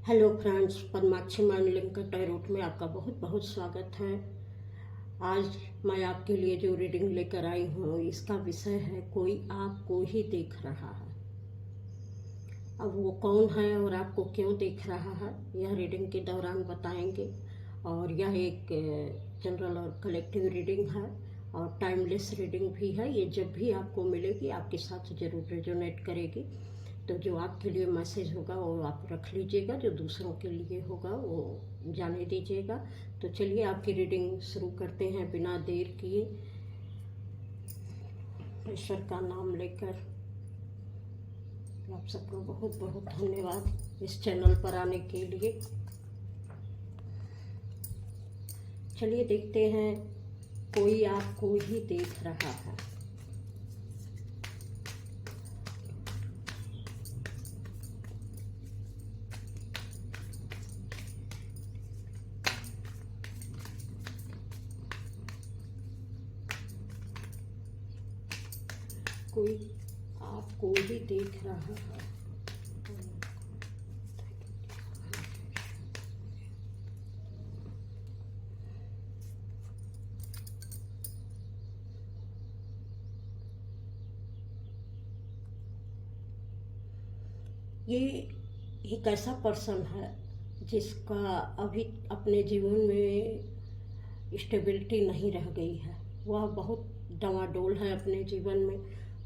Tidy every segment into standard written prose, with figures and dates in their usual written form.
Hello friends, Padmakshi माइंडलिंक का tarot में आपका बहुत बहुत स्वागत है। आज मैं आपके लिए जो रीडिंग लेकर आई हूँ इसका विषय है कोई आपको ही देख रहा है। अब वो कौन है और आपको क्यों देख रहा है यह रीडिंग के दौरान बताएंगे। और यह एक जनरल और कलेक्टिव रीडिंग है और टाइमलेस रीडिंग भी है। ये जब भी आपको मिलेगी आपके साथ ज़रूर रेजोनेट करेगी। तो जो आपके लिए मैसेज होगा वो आप रख लीजिएगा, जो दूसरों के लिए होगा वो जाने दीजिएगा। तो चलिए आपकी रीडिंग शुरू करते हैं बिना देर किए, ईश्वर का नाम लेकर। आप सबको बहुत बहुत धन्यवाद इस चैनल पर आने के लिए। चलिए देखते हैं कोई आपको ही देख रहा है। कोई आपको भी देख रहा है। ये एक ऐसा पर्सन है जिसका अभी अपने जीवन में स्टेबिलिटी नहीं रह गई है। वह बहुत डवाडोल है अपने जीवन में।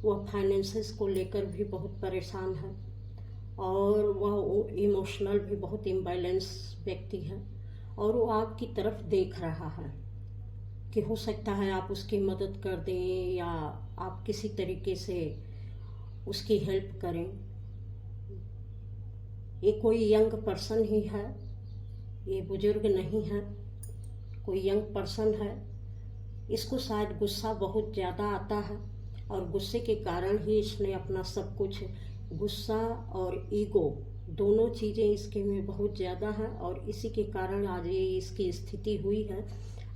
वह फाइनेंसेस को लेकर भी बहुत परेशान है और वह इमोशनल भी बहुत इम्बैलेंस व्यक्ति है। और वो आपकी तरफ देख रहा है कि हो सकता है आप उसकी मदद कर दें या आप किसी तरीके से उसकी हेल्प करें। ये कोई यंग पर्सन ही है, ये बुजुर्ग नहीं है, कोई यंग पर्सन है। इसको शायद गुस्सा बहुत ज़्यादा आता है और गुस्से के कारण ही इसने अपना सब कुछ, गुस्सा और ईगो दोनों चीज़ें इसके में बहुत ज़्यादा है और इसी के कारण आज ये इसकी स्थिति हुई है।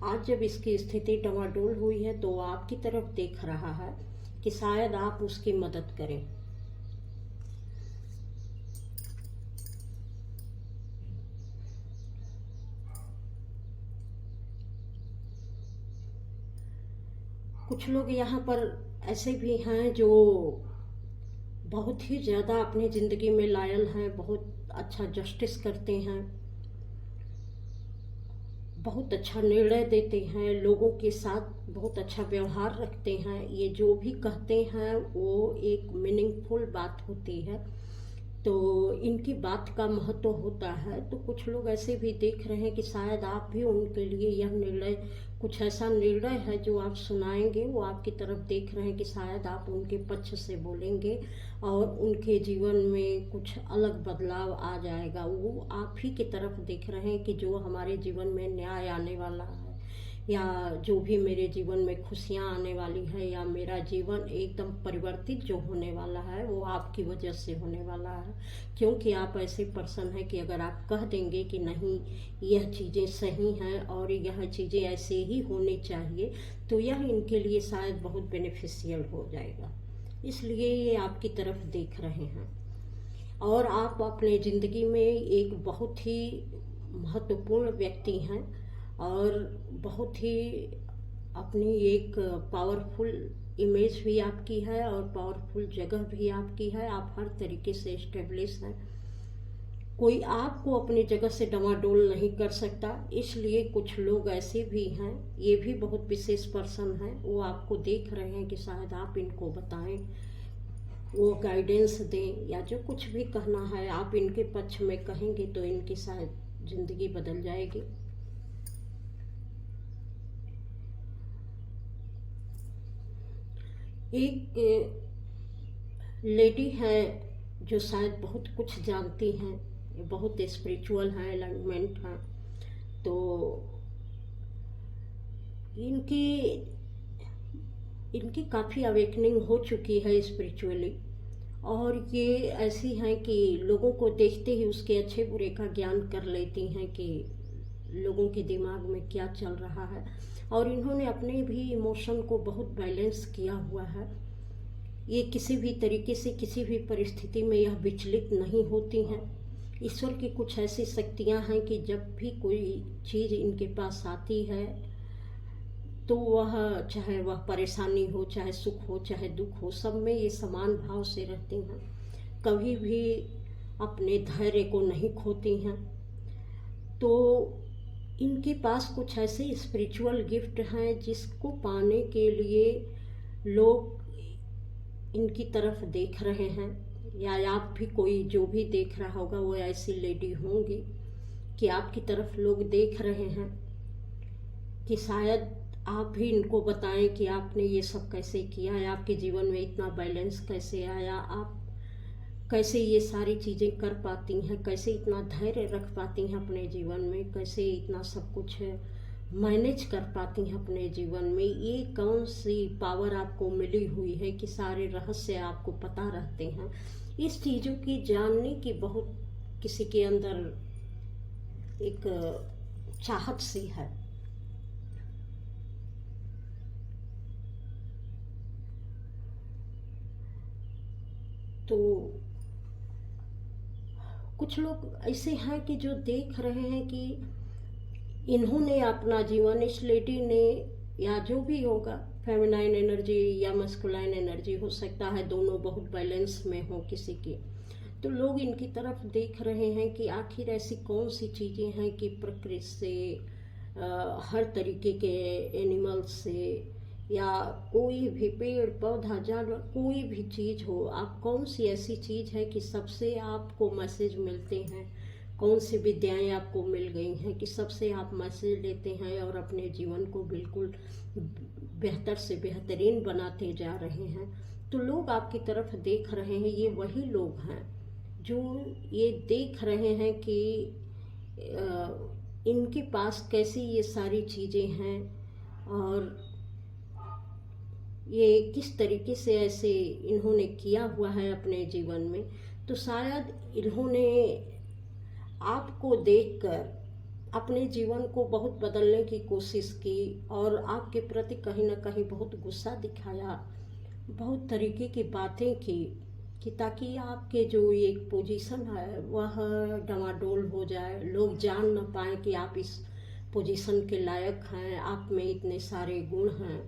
आज जब इसकी स्थिति डवाडोल हुई है तो वो आपकी तरफ देख रहा है कि शायद आप उसकी मदद करें। कुछ लोग यहाँ पर ऐसे भी हैं जो बहुत ही ज़्यादा अपनी ज़िंदगी में लॉयल हैं, बहुत अच्छा जस्टिस करते हैं, बहुत अच्छा निर्णय देते हैं, लोगों के साथ बहुत अच्छा व्यवहार रखते हैं। ये जो भी कहते हैं वो एक मीनिंगफुल बात होती है, तो इनकी बात का महत्व होता है। तो कुछ लोग ऐसे भी देख रहे हैं कि शायद आप भी उनके लिए यह निर्णय, कुछ ऐसा निर्णय है जो आप सुनाएंगे। वो आपकी तरफ देख रहे हैं कि शायद आप उनके पक्ष से बोलेंगे और उनके जीवन में कुछ अलग बदलाव आ जाएगा। वो आप ही की तरफ देख रहे हैं कि जो हमारे जीवन में न्याय आने वाला है या जो भी मेरे जीवन में खुशियाँ आने वाली है या मेरा जीवन एकदम परिवर्तित जो होने वाला है वो आपकी वजह से होने वाला है। क्योंकि आप ऐसे पर्सन हैं कि अगर आप कह देंगे कि नहीं यह चीज़ें सही हैं और यह चीज़ें ऐसे ही होनी चाहिए तो यह इनके लिए शायद बहुत बेनिफिशियल हो जाएगा। इसलिए ये आपकी तरफ देख रहे हैं और आप अपने ज़िंदगी में एक बहुत ही महत्वपूर्ण व्यक्ति हैं और बहुत ही अपनी एक पावरफुल इमेज भी आपकी है और पावरफुल जगह भी आपकी है। आप हर तरीके से स्टेब्लिश हैं, कोई आपको अपनी जगह से डवाडोल नहीं कर सकता। इसलिए कुछ लोग ऐसे भी हैं, ये भी बहुत विशेष पर्सन हैं, वो आपको देख रहे हैं कि शायद आप इनको बताएं, वो गाइडेंस दें या जो कुछ भी कहना है आप इनके पक्ष में कहेंगे तो इनकी शायद ज़िंदगी बदल जाएगी। एक लेडी है जो शायद बहुत कुछ जानती हैं, बहुत स्पिरिचुअल हैं, एलाइनमेंट हैं। तो इनकी काफ़ी अवेकनिंग हो चुकी है स्पिरिचुअली और ये ऐसी हैं कि लोगों को देखते ही उसके अच्छे बुरे का ज्ञान कर लेती हैं कि लोगों के दिमाग में क्या चल रहा है। और इन्होंने अपने भी इमोशन को बहुत बैलेंस किया हुआ है। ये किसी भी तरीके से किसी भी परिस्थिति में यह विचलित नहीं होती हैं। ईश्वर की कुछ ऐसी शक्तियाँ हैं कि जब भी कोई चीज़ इनके पास आती है तो वह, चाहे वह परेशानी हो, चाहे सुख हो, चाहे दुख हो, सब में ये समान भाव से रहती हैं। कभी भी अपने धैर्य को नहीं खोती हैं। तो इनके पास कुछ ऐसे स्पिरिचुअल गिफ्ट हैं जिसको पाने के लिए लोग इनकी तरफ देख रहे हैं, या आप भी कोई जो भी देख रहा होगा वो ऐसी लेडी होंगी कि आपकी तरफ लोग देख रहे हैं कि शायद आप भी इनको बताएं कि आपने ये सब कैसे किया है, आपके जीवन में इतना बैलेंस कैसे आया, आप कैसे ये सारी चीज़ें कर पाती हैं, कैसे इतना धैर्य रख पाती हैं अपने जीवन में, कैसे इतना सब कुछ मैनेज कर पाती हैं अपने जीवन में। ये कौन सी पावर आपको मिली हुई है कि सारे रहस्य आपको पता रहते हैं। इस चीज़ों की जानने की बहुत किसी के अंदर एक चाहत सी है। तो कुछ लोग ऐसे हैं कि जो देख रहे हैं कि इन्होंने अपना जीवन, इस लेडी ने या जो भी होगा, फेमिनाइन एनर्जी या मस्कुलाइन एनर्जी हो सकता है, दोनों बहुत बैलेंस में हो किसी के, तो लोग इनकी तरफ देख रहे हैं कि आखिर ऐसी कौन सी चीज़ें हैं कि प्रकृति से, हर तरीके के एनिमल्स से, या कोई भी पेड़ पौधा जानवर कोई भी चीज़ हो, आप कौन सी ऐसी चीज़ है कि सबसे आपको मैसेज मिलते हैं, कौन सी विद्याएं आपको मिल गई हैं कि सबसे आप मैसेज लेते हैं और अपने जीवन को बिल्कुल बेहतर से बेहतरीन बनाते जा रहे हैं। तो लोग आपकी तरफ देख रहे हैं। ये वही लोग हैं जो ये देख रहे हैं कि इनके पास कैसी ये सारी चीज़ें हैं और ये किस तरीके से ऐसे इन्होंने किया हुआ है अपने जीवन में। तो शायद इन्होंने आपको देखकर अपने जीवन को बहुत बदलने की कोशिश की और आपके प्रति कहीं ना कहीं बहुत गुस्सा दिखाया, बहुत तरीके की बातें की कि ताकि आपके जो एक पोजीशन है वह डमाडोल हो जाए, लोग जान ना पाए कि आप इस पोजीशन के लायक हैं, आप में इतने सारे गुण हैं,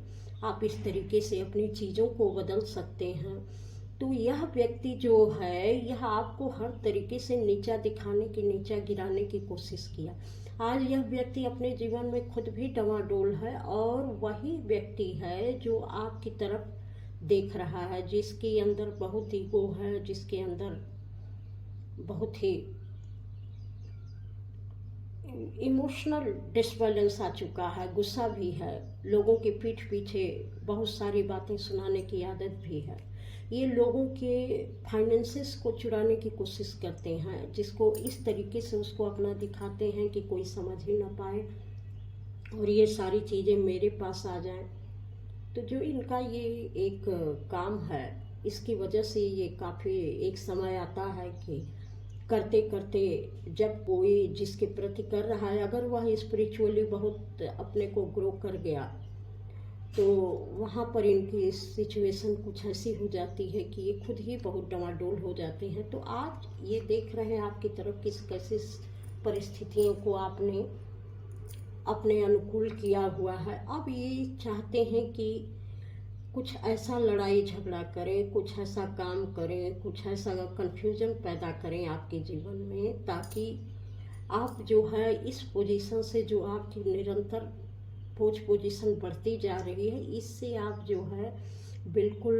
आप इस तरीके से अपनी चीज़ों को बदल सकते हैं। तो यह व्यक्ति जो है यह आपको हर तरीके से नीचा दिखाने की, नीचा गिराने की कोशिश किया। आज यह व्यक्ति अपने जीवन में खुद भी डमाडोल है और वही व्यक्ति है जो आपकी तरफ देख रहा है, जिसके अंदर बहुत ईगो है, जिसके अंदर बहुत ही इमोशनल डिसबैलेंस आ चुका है, गुस्सा भी है, लोगों के पीठ पीछे बहुत सारी बातें सुनाने की आदत भी है। ये लोगों के फाइनेंसेस को चुराने की कोशिश करते हैं, जिसको इस तरीके से उसको अपना दिखाते हैं कि कोई समझ ही ना पाए और ये सारी चीज़ें मेरे पास आ जाएं। तो जो इनका ये एक काम है, इसकी वजह से ये काफ़ी एक समय आता है कि करते करते जब कोई जिसके प्रति कर रहा है, अगर वह स्पिरिचुअली बहुत अपने को ग्रो कर गया तो वहाँ पर इनकी सिचुएशन कुछ ऐसी हो जाती है कि ये खुद ही बहुत डमाडोल हो जाते हैं। तो आज ये देख रहे हैं आपकी तरफ किस कैसे परिस्थितियों को आपने अपने अनुकूल किया हुआ है। अब ये चाहते हैं कि कुछ ऐसा लड़ाई झगड़ा करें, कुछ ऐसा काम करें, कुछ ऐसा कन्फ्यूजन पैदा करें आपके जीवन में, ताकि आप जो है इस पोजीशन से, जो आपकी निरंतर पोजीशन बढ़ती जा रही है, इससे आप जो है बिल्कुल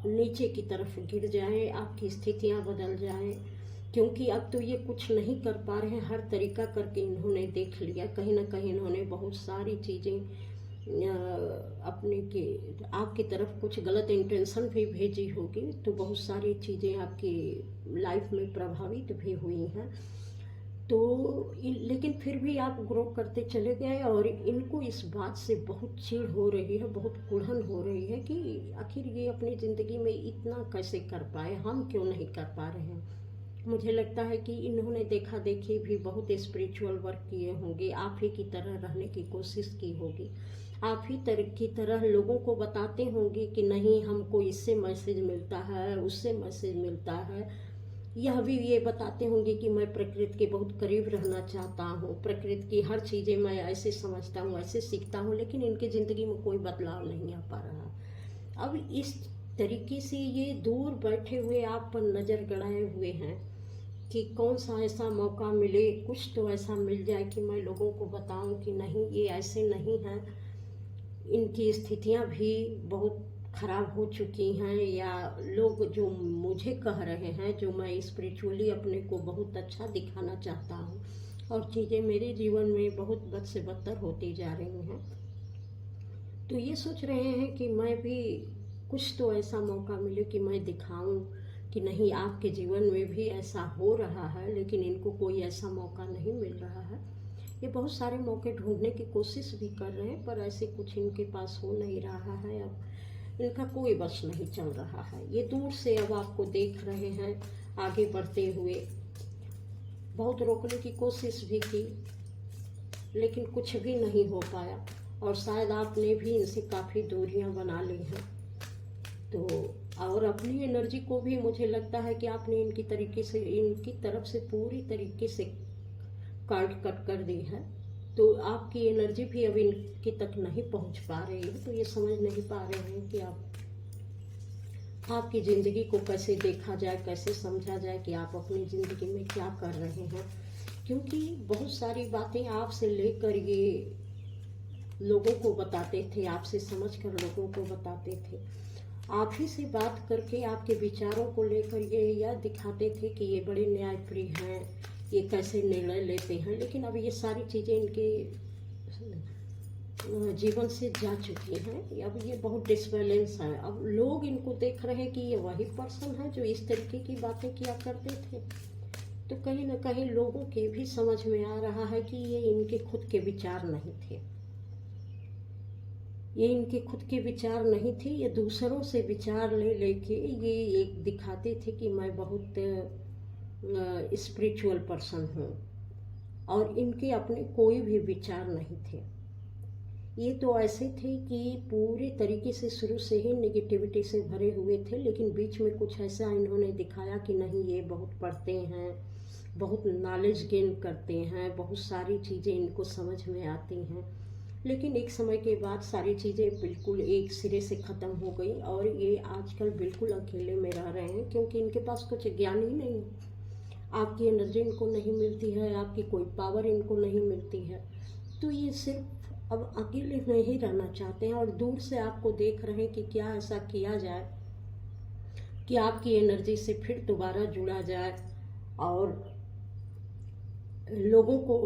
नीचे की तरफ गिर जाएं, आपकी स्थितियां बदल जाएं। क्योंकि अब तो ये कुछ नहीं कर पा रहे हैं, हर तरीका करके इन्होंने देख लिया, कहीं ना कहीं इन्होंने बहुत सारी चीज़ें अपने के आपकी तरफ कुछ गलत इंटेंशन भी भेजी होगी, तो बहुत सारी चीज़ें आपकी लाइफ में प्रभावित भी हुई हैं। तो लेकिन फिर भी आप ग्रो करते चले गए और इनको इस बात से बहुत चिढ़ हो रही है, बहुत कुढ़न हो रही है कि आखिर ये अपनी ज़िंदगी में इतना कैसे कर पाए, हम क्यों नहीं कर पा रहे हैं। मुझे लगता है कि इन्होंने देखा देखी भी बहुत स्पिरिचुअल वर्क किए होंगे, आप ही की तरह रहने की कोशिश की होगी, आप ही की तरह लोगों को बताते होंगे कि नहीं, हमको इससे मैसेज मिलता है, उससे मैसेज मिलता है, यह भी ये बताते होंगे कि मैं प्रकृति के बहुत करीब रहना चाहता हूँ, प्रकृति की हर चीज़ें मैं ऐसे समझता हूँ, ऐसे सीखता हूँ, लेकिन इनकी ज़िंदगी में कोई बदलाव नहीं आ पा रहा। अब इस तरीके से ये दूर बैठे हुए आप पर नज़र गड़ाए हुए हैं कि कौन सा ऐसा मौका मिले, कुछ तो ऐसा मिल जाए कि मैं लोगों को बताऊं कि नहीं, ये ऐसे नहीं है, इनकी स्थितियां भी बहुत ख़राब हो चुकी हैं, या लोग जो मुझे कह रहे हैं, जो मैं स्पिरिचुअली अपने को बहुत अच्छा दिखाना चाहता हूँ, और चीज़ें मेरे जीवन में बहुत बद से बदतर होती जा रही हैं, तो ये सोच रहे हैं कि मैं भी कुछ तो ऐसा मौका मिले कि मैं दिखाऊं कि नहीं, आपके जीवन में भी ऐसा हो रहा है, लेकिन इनको कोई ऐसा मौका नहीं मिल रहा है। ये बहुत सारे मौके ढूंढने की कोशिश भी कर रहे हैं, पर ऐसे कुछ इनके पास हो नहीं रहा है। अब इनका कोई बस नहीं चल रहा है। ये दूर से अब आपको देख रहे हैं आगे बढ़ते हुए, बहुत रोकने की कोशिश भी की, लेकिन कुछ भी नहीं हो पाया, और शायद आपने भी इनसे काफ़ी दूरियां बना ली हैं। तो और अपनी एनर्जी को भी मुझे लगता है कि आपने इनकी तरफ से पूरी तरीके से कट कर दी है, तो आपकी एनर्जी भी अब इनकी तक नहीं पहुंच पा रही है। तो ये समझ नहीं पा रहे हैं कि आपकी ज़िंदगी को कैसे देखा जाए, कैसे समझा जाए कि आप अपनी ज़िंदगी में क्या कर रहे हैं, क्योंकि बहुत सारी बातें आपसे लेकर ये लोगों को बताते थे, आपसे समझकर लोगों को बताते थे, आप ही से बात करके आपके विचारों को लेकर ये यह दिखाते थे कि ये बड़े न्यायप्रिय हैं, ये कैसे निर्णय लेते हैं, लेकिन अब ये सारी चीज़ें इनके जीवन से जा चुकी हैं। अब ये बहुत डिसबैलेंस है। अब लोग इनको देख रहे हैं कि ये वही पर्सन है जो इस तरीके की बातें किया करते थे, तो कहीं ना कहीं लोगों के भी समझ में आ रहा है कि ये इनके खुद के विचार नहीं थे, ये इनके खुद के विचार नहीं थे, ये दूसरों से विचार ले लेके ये एक दिखाते थे कि मैं बहुत स्पिरिचुअल पर्सन हूँ, और इनके अपने कोई भी विचार नहीं थे। ये तो ऐसे थे कि पूरे तरीके से शुरू से ही नेगेटिविटी से भरे हुए थे, लेकिन बीच में कुछ ऐसा इन्होंने दिखाया कि नहीं, ये बहुत पढ़ते हैं, बहुत नॉलेज गेन करते हैं, बहुत सारी चीज़ें इनको समझ में आती हैं, लेकिन एक समय के बाद सारी चीज़ें बिल्कुल एक सिरे से ख़त्म हो गई, और ये आजकल बिल्कुल अकेले में रह रहे हैं, क्योंकि इनके पास कुछ ज्ञान ही नहीं है। आपकी एनर्जी इनको नहीं मिलती है, आपकी कोई पावर इनको नहीं मिलती है, तो ये सिर्फ अब अकेले में ही रहना चाहते हैं, और दूर से आपको देख रहे हैं कि क्या ऐसा किया जाए कि आपकी एनर्जी से फिर दोबारा जुड़ा जाए, और लोगों को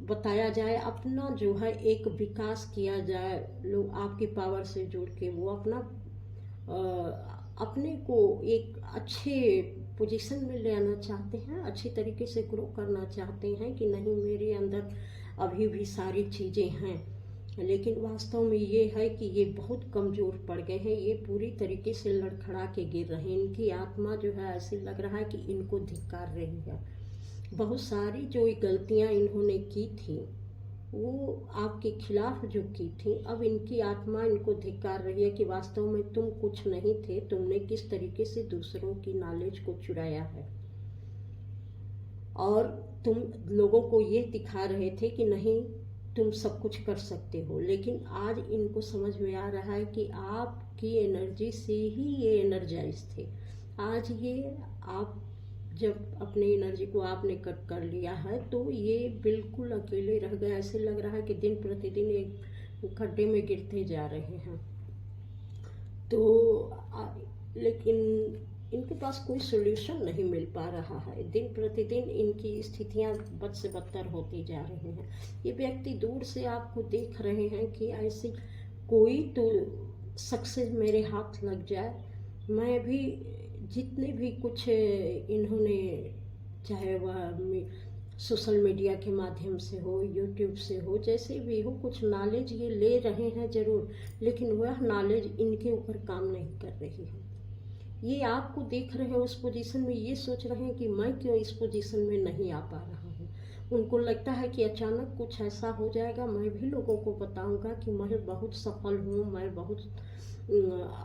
बताया जाए, अपना जो है एक विकास किया जाए, लोग आपकी पावर से जुड़ के वो अपने को एक अच्छे पोजीशन में ले आना चाहते हैं, अच्छी तरीके से ग्रो करना चाहते हैं कि नहीं, मेरे अंदर अभी भी सारी चीज़ें हैं, लेकिन वास्तव में ये है कि ये बहुत कमज़ोर पड़ गए हैं, ये पूरी तरीके से लड़खड़ा के गिर रहे हैं। इनकी आत्मा जो है ऐसे लग रहा है कि इनको धिक्कार रही है। बहुत सारी जो गलतियां इन्होंने की थी वो आपके खिलाफ जो की थी, अब इनकी आत्मा इनको धिक्कार रही है कि वास्तव में तुम कुछ नहीं थे, तुमने किस तरीके से दूसरों की नॉलेज को चुराया है, और तुम लोगों को ये दिखा रहे थे कि नहीं, तुम सब कुछ कर सकते हो। लेकिन आज इनको समझ में आ रहा है कि आपकी एनर्जी से ही ये एनर्जाइज थे। आज ये आप जब अपनी एनर्जी को आपने कट कर लिया है, तो ये बिल्कुल अकेले रह गए। ऐसे लग रहा है कि दिन प्रतिदिन एक खड्डे में गिरते जा रहे हैं। तो लेकिन इनके पास कोई सोल्यूशन नहीं मिल पा रहा है। दिन प्रतिदिन इनकी स्थितियां बद से बदतर होती जा रही हैं। ये व्यक्ति दूर से आपको देख रहे हैं कि ऐसी कोई तो सक्सेस मेरे हाथ लग जाए, मैं भी जितने भी कुछ इन्होंने, चाहे वह सोशल मीडिया के माध्यम से हो, यूट्यूब से हो, जैसे भी हो, कुछ नॉलेज ये ले रहे हैं ज़रूर, लेकिन वह नॉलेज इनके ऊपर काम नहीं कर रही है। ये आपको देख रहे हैं उस पोजीशन में, ये सोच रहे हैं कि मैं क्यों इस पोजीशन में नहीं आ पा रहा हूँ। उनको लगता है कि अचानक कुछ ऐसा हो जाएगा, मैं भी लोगों को बताऊंगा कि मैं बहुत सफल हूँ, मैं बहुत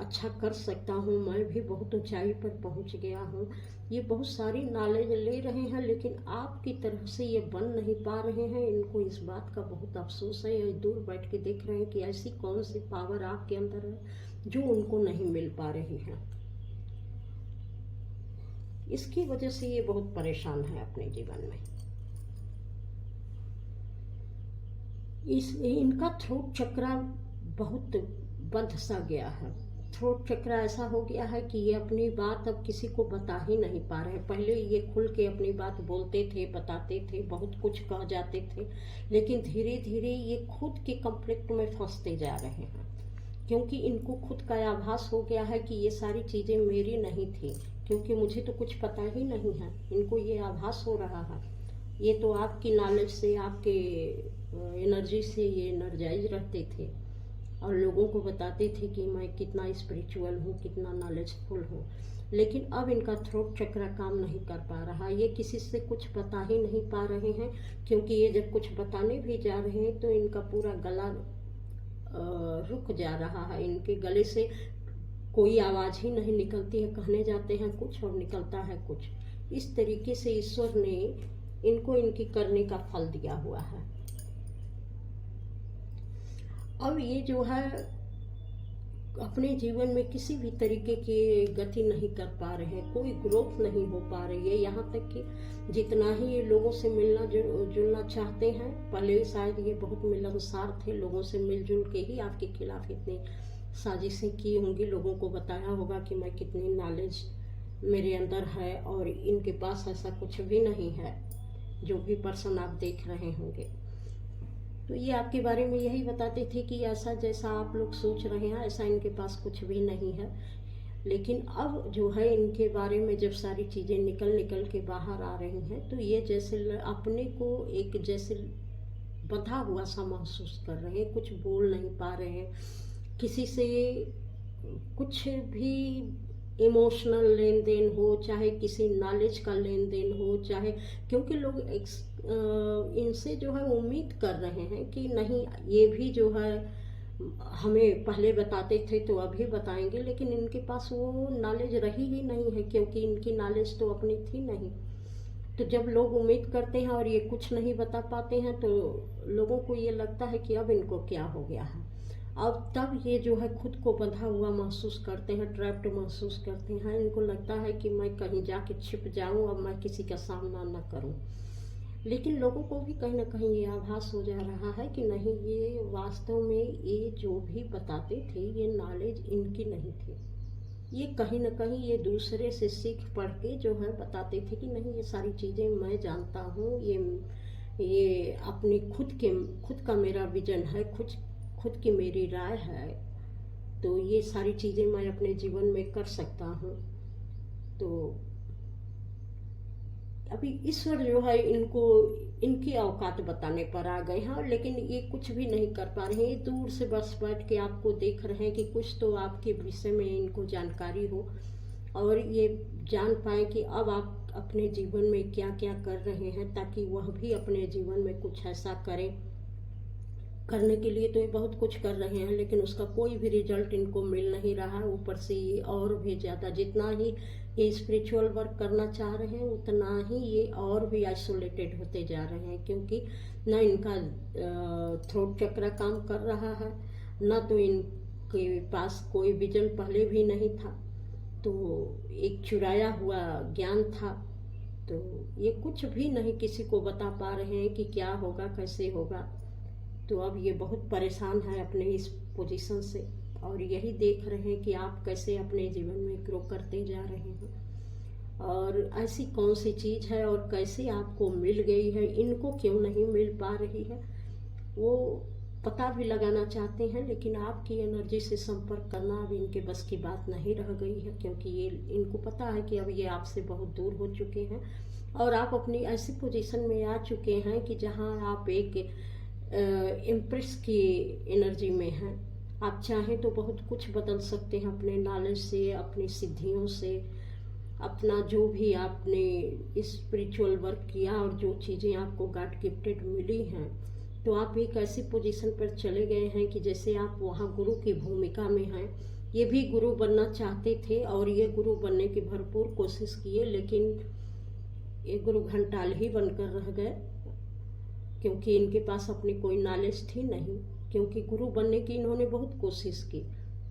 अच्छा कर सकता हूँ, मैं भी बहुत ऊंचाई पर पहुँच गया हूँ। ये बहुत सारी नॉलेज ले रहे हैं, लेकिन आपकी तरफ से ये बन नहीं पा रहे हैं। इनको इस बात का बहुत अफसोस है। ये दूर बैठ के देख रहे हैं कि ऐसी कौन सी पावर आपके अंदर है जो उनको नहीं मिल पा रही है। इसकी वजह से ये बहुत परेशान है अपने जीवन में। इनका थ्रोट चक्र बहुत बंध सा गया है। थ्रोट चक्र ऐसा हो गया है कि ये अपनी बात अब किसी को बता ही नहीं पा रहे। पहले ये खुल के अपनी बात बोलते थे, बताते थे, बहुत कुछ कह जाते थे, लेकिन धीरे धीरे ये खुद के कॉन्फ्लिक्ट में फंसते जा रहे हैं, क्योंकि इनको खुद का आभास हो गया है कि ये सारी चीज़ें मेरी नहीं थी, क्योंकि मुझे तो कुछ पता ही नहीं है। इनको ये आभास हो रहा है। ये तो आपकी नॉलेज से, आपके एनर्जी से ये एनर्जाइज रहते थे और लोगों को बताते थे कि मैं कितना स्पिरिचुअल हूँ, कितना नॉलेजफुल हूँ। लेकिन अब इनका थ्रोट चक्र काम नहीं कर पा रहा। ये किसी से कुछ बता ही नहीं पा रहे हैं, क्योंकि ये जब कुछ बताने भी जा रहे हैं तो इनका पूरा गला रुक जा रहा है। इनके गले से कोई आवाज़ ही नहीं निकलती है। कहने जाते हैं कुछ और निकलता है कुछ। इस तरीके से ईश्वर ने इनको इनकी करने का फल दिया हुआ है। अब ये जो है अपने जीवन में किसी भी तरीके की गति नहीं कर पा रहे हैं, कोई ग्रोथ नहीं हो पा रही है। यहाँ तक कि जितना ही ये लोगों से मिलना जुलना चाहते हैं, पहले शायद ये बहुत मिलनसार थे, लोगों से मिलजुल के ही आपके खिलाफ इतनी साजिशें की होंगी, लोगों को बताया होगा कि मैं कितनी नॉलेज मेरे अंदर है, और इनके पास ऐसा कुछ भी नहीं है। जो भी पर्सन आप देख रहे होंगे, तो ये आपके बारे में यही बताते थे कि ऐसा जैसा आप लोग सोच रहे हैं ऐसा इनके पास कुछ भी नहीं है। लेकिन अब जो है इनके बारे में जब सारी चीज़ें निकल के बाहर आ रही हैं, तो ये जैसे अपने को एक जैसे बंधा हुआ सा महसूस कर रहे हैं। कुछ बोल नहीं पा रहे हैं, किसी से कुछ भी इमोशनल लेन देन हो, चाहे किसी नॉलेज का लेन देन हो, चाहे, क्योंकि लोग इनसे जो है उम्मीद कर रहे हैं कि नहीं ये भी जो है हमें पहले बताते थे तो अभी बताएंगे, लेकिन इनके पास वो नॉलेज रही ही नहीं है, क्योंकि इनकी नॉलेज तो अपनी थी नहीं। तो जब लोग उम्मीद करते हैं और ये कुछ नहीं बता पाते हैं, तो लोगों को ये लगता है कि अब इनको क्या हो गया है। अब तब ये जो है खुद को बंधा हुआ महसूस करते हैं, ट्रैप्ड महसूस करते हैं। इनको लगता है कि मैं कहीं जाके छिप जाऊं, अब मैं किसी का सामना न करूं। लेकिन लोगों को भी कहीं ना कहीं ये आभास हो जा रहा है कि नहीं, ये वास्तव में ये जो भी बताते थे ये नॉलेज इनकी नहीं थी। ये कहीं ना कहीं ये दूसरे से सीख पढ़ के जो है बताते थे कि नहीं ये सारी चीज़ें मैं जानता हूँ, ये अपनी खुद का मेरा विजन है, खुद की मेरी राय है, तो ये सारी चीज़ें मैं अपने जीवन में कर सकता हूँ। तो अभी ईश्वर जो है इनको इनकी औकात बताने पर आ गए हैं, लेकिन ये कुछ भी नहीं कर पा रहे हैं। ये दूर से बस बैठ के आपको देख रहे हैं कि कुछ तो आपके विषय में इनको जानकारी हो, और ये जान पाए कि अब आप अपने जीवन में क्या क्या कर रहे हैं, ताकि वह भी अपने जीवन में कुछ ऐसा करें। करने के लिए तो ये बहुत कुछ कर रहे हैं, लेकिन उसका कोई भी रिजल्ट इनको मिल नहीं रहा है। ऊपर से ये और भी ज़्यादा, जितना ही ये स्पिरिचुअल वर्क करना चाह रहे हैं उतना ही ये और भी आइसोलेटेड होते जा रहे हैं, क्योंकि न इनका थ्रोट चक्र काम कर रहा है, न तो इनके पास कोई विजन पहले भी नहीं था, तो एक चुराया हुआ ज्ञान था। तो ये कुछ भी नहीं किसी को बता पा रहे हैं कि क्या होगा, कैसे होगा। तो अब ये बहुत परेशान है अपने इस पोजीशन से, और यही देख रहे हैं कि आप कैसे अपने जीवन में ग्रो करते जा रहे हैं, और ऐसी कौन सी चीज़ है और कैसे आपको मिल गई है, इनको क्यों नहीं मिल पा रही है, वो पता भी लगाना चाहते हैं। लेकिन आपकी एनर्जी से संपर्क करना अब इनके बस की बात नहीं रह गई है, क्योंकि ये इनको पता है कि अब ये आपसे बहुत दूर हो चुके हैं, और आप अपनी ऐसी पोजीशन में आ चुके हैं कि जहाँ आप एक इम्प्रेस की एनर्जी में हैं। आप चाहें तो बहुत कुछ बदल सकते हैं अपने नॉलेज से, अपनी सिद्धियों से, अपना जो भी आपने स्पिरिचुअल वर्क किया और जो चीज़ें आपको गॉड गिफ्टेड मिली हैं, तो आप एक ऐसी पोजीशन पर चले गए हैं कि जैसे आप वहाँ गुरु की भूमिका में हैं। ये भी गुरु बनना चाहते थे और ये गुरु बनने की भरपूर कोशिश किए, लेकिन ये गुरु घंटाल ही बनकर रह गए, क्योंकि इनके पास अपनी कोई नॉलेज थी नहीं। क्योंकि गुरु बनने की इन्होंने बहुत कोशिश की।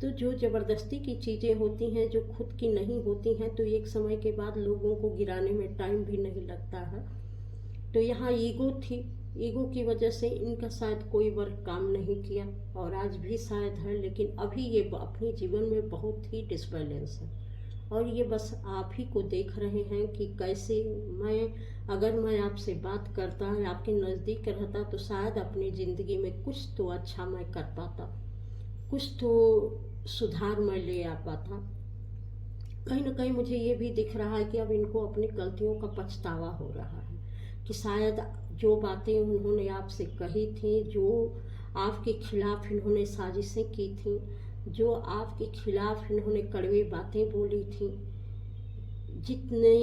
तो जो ज़बरदस्ती की चीज़ें होती हैं, जो खुद की नहीं होती हैं, तो एक समय के बाद लोगों को गिराने में टाइम भी नहीं लगता है। तो यहाँ ईगो थी, ईगो की वजह से इनका शायद कोई वर्क काम नहीं किया, और आज भी शायद है, लेकिन अभी ये अपने जीवन में बहुत ही डिसबैलेंस है। और ये बस आप ही को देख रहे हैं कि कैसे अगर मैं आपसे बात करता है, आपके नज़दीक रहता, तो शायद अपनी ज़िंदगी में कुछ तो अच्छा मैं कर पाता, कुछ तो सुधार मैं ले आ पाता। कहीं ना कहीं मुझे ये भी दिख रहा है कि अब इनको अपनी गलतियों का पछतावा हो रहा है, कि शायद जो बातें उन्होंने आपसे कही थी, जो आपके खिलाफ इन्होंने साजिशें की थी, जो आपके खिलाफ इन्होंने कड़वी बातें बोली थी, जितने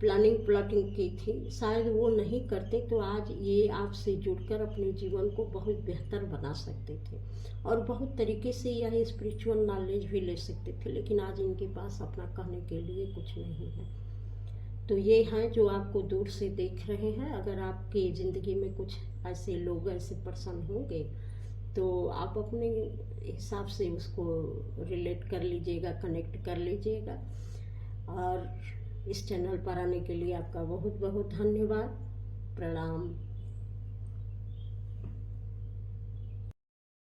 प्लाटिंग की थी, शायद वो नहीं करते तो आज ये आपसे जुड़कर अपने जीवन को बहुत बेहतर बना सकते थे और बहुत तरीके से यह स्पिरिचुअल नॉलेज भी ले सकते थे। लेकिन आज इनके पास अपना कहने के लिए कुछ नहीं है। तो ये हैं जो आपको दूर से देख रहे हैं। अगर आपकी ज़िंदगी में कुछ ऐसे लोग, ऐसे पर्सन होंगे, तो आप अपने हिसाब से उसको रिलेट कर लीजिएगा, कनेक्ट कर लीजिएगा। और इस चैनल पर आने के लिए आपका बहुत बहुत धन्यवाद। प्रणाम।